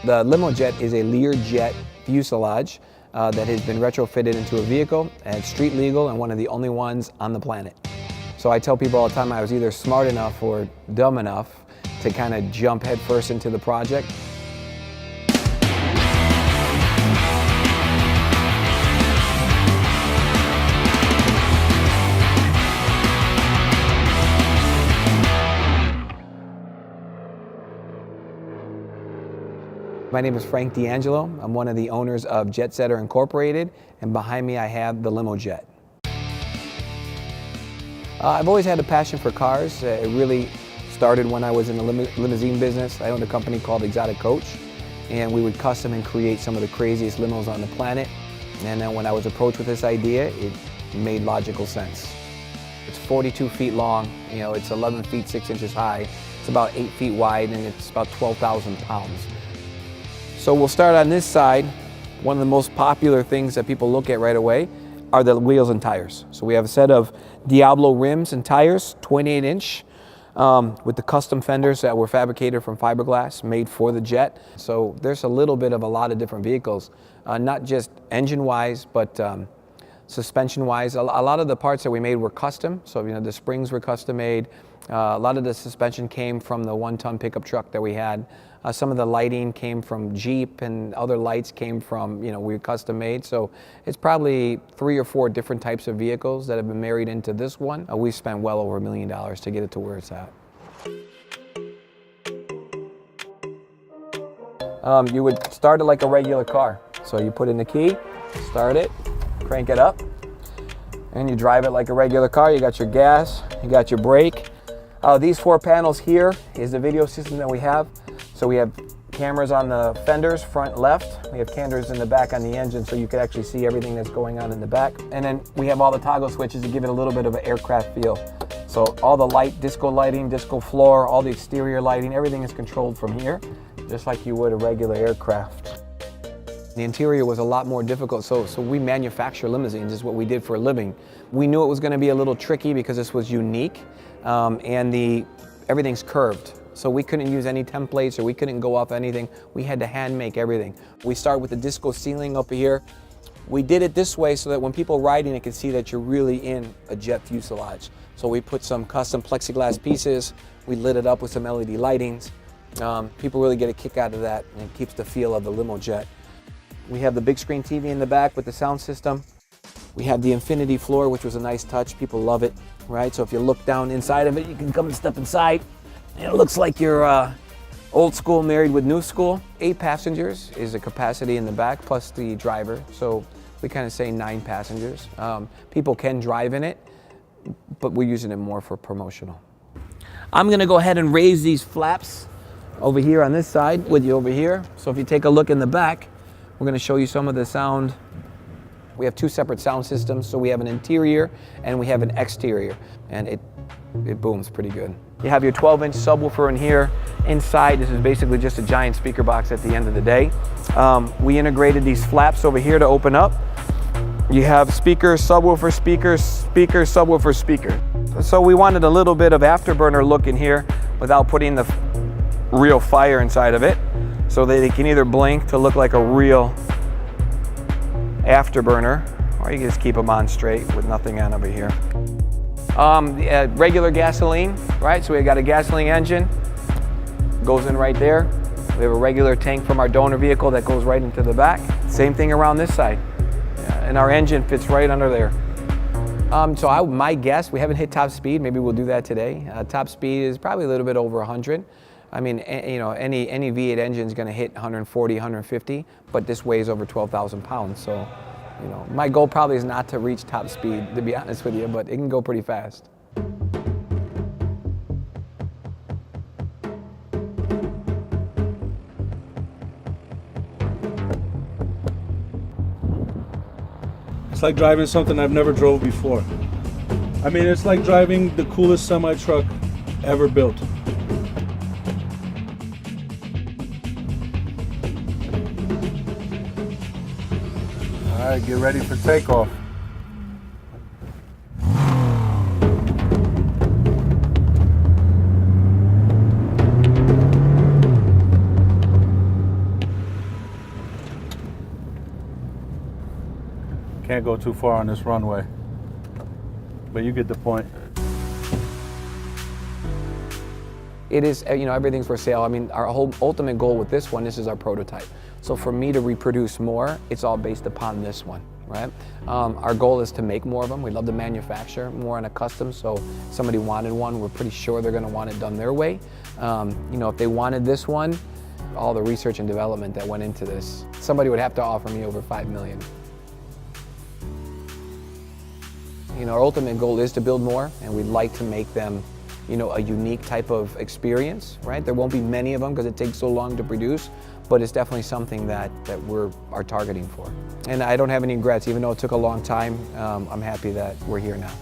The limo jet is a Learjet fuselage that has been retrofitted into a vehicle, and it's street legal and one of the only ones on the planet. So I tell people all the time I was either smart enough or dumb enough to kind of jump headfirst into the project. My name is Frank D'Angelo. I'm one of the owners of Jet Setter Incorporated, and behind me I have the limo jet. I've always had a passion for cars. It really started when I was in the limousine business. I owned a company called Exotic Coach, and we would custom and create some of the craziest limos on the planet. And then when I was approached with this idea, it made logical sense. It's 42 feet long, it's 11 feet 6 inches high, it's about 8 feet wide, and it's about 12,000 pounds. So we'll start on this side. One of the most popular things that people look at right away are the wheels and tires. So we have a set of Diablo rims and tires, 28 inch, with the custom fenders that were fabricated from fiberglass, made for the jet. So there's a little bit of a lot of different vehicles, not just engine-wise, but suspension-wise. A lot of the parts that we made were custom. So the springs were custom made. A lot of the suspension came from the 1-ton pickup truck that we had. Some of the lighting came from Jeep, and other lights came from, we custom made. So it's probably 3 or 4 different types of vehicles that have been married into this one. We've spent well over $1 million to get it to where it's at. You would start it like a regular car. So you put in the key, start it, crank it up, and you drive it like a regular car. You got your gas, you got your brake. These 4 panels here is the video system that we have. So we have cameras on the fenders, front left. We have cameras in the back on the engine, so you can actually see everything that's going on in the back. And then we have all the toggle switches to give it a little bit of an aircraft feel. So all the disco lighting, disco floor, all the exterior lighting, everything is controlled from here, just like you would a regular aircraft. The interior was a lot more difficult, so we manufacture limousines, is what we did for a living. We knew it was going to be a little tricky because this was unique, and everything's curved. So we couldn't use any templates, or we couldn't go off anything. We had to hand make everything. We started with the disco ceiling up here. We did it this way so that when people riding it can see that you're really in a jet fuselage. So we put some custom plexiglass pieces. We lit it up with some LED lightings. People really get a kick out of that, and it keeps the feel of the limo jet. We have the big screen TV in the back with the sound system. We have the infinity floor, which was a nice touch. People love it, right? So if you look down inside of it, you can come and step inside. It looks like you're old school married with new school. 8 passengers is the capacity in the back, plus the driver. So we kind of say 9 passengers. People can drive in it, but we're using it more for promotional. I'm gonna go ahead and raise these flaps over here on this side with you over here. So if you take a look in the back, we're gonna show you some of the sound. We have 2 separate sound systems. So we have an interior and we have an exterior, and it booms pretty good. You have your 12-inch subwoofer in here. Inside, this is basically just a giant speaker box at the end of the day. We integrated these flaps over here to open up. You have speaker, subwoofer, speaker, speaker, subwoofer, speaker. So we wanted a little bit of afterburner look in here without putting the real fire inside of it, so that it can either blink to look like a real afterburner, or you can just keep them on straight with nothing on over here. Regular gasoline, right? So we got a gasoline engine, goes in right there. We have a regular tank from our donor vehicle that goes right into the back. Same thing around this side. And our engine fits right under there. My guess, we haven't hit top speed. Maybe we'll do that today. Top speed is probably a little bit over 100. I mean, any V8 engine is going to hit 140, 150, but this weighs over 12,000 pounds. So, my goal probably is not to reach top speed, to be honest with you, but it can go pretty fast. It's like driving something I've never drove before. I mean, it's like driving the coolest semi-truck ever built. All right, get ready for takeoff. Can't go too far on this runway. But you get the point. It is, everything's for sale. I mean, our whole ultimate goal with this one, this is our prototype. So for me to reproduce more, it's all based upon this one, right? Our goal is to make more of them. We'd love to manufacture more on a custom, so if somebody wanted one, we're pretty sure they're gonna want it done their way. If they wanted this one, all the research and development that went into this, somebody would have to offer me over $5 million. Our ultimate goal is to build more, and we'd like to make them a unique type of experience, right? There won't be many of them because it takes so long to produce, but it's definitely something that we are targeting for. And I don't have any regrets, even though it took a long time. I'm happy that we're here now.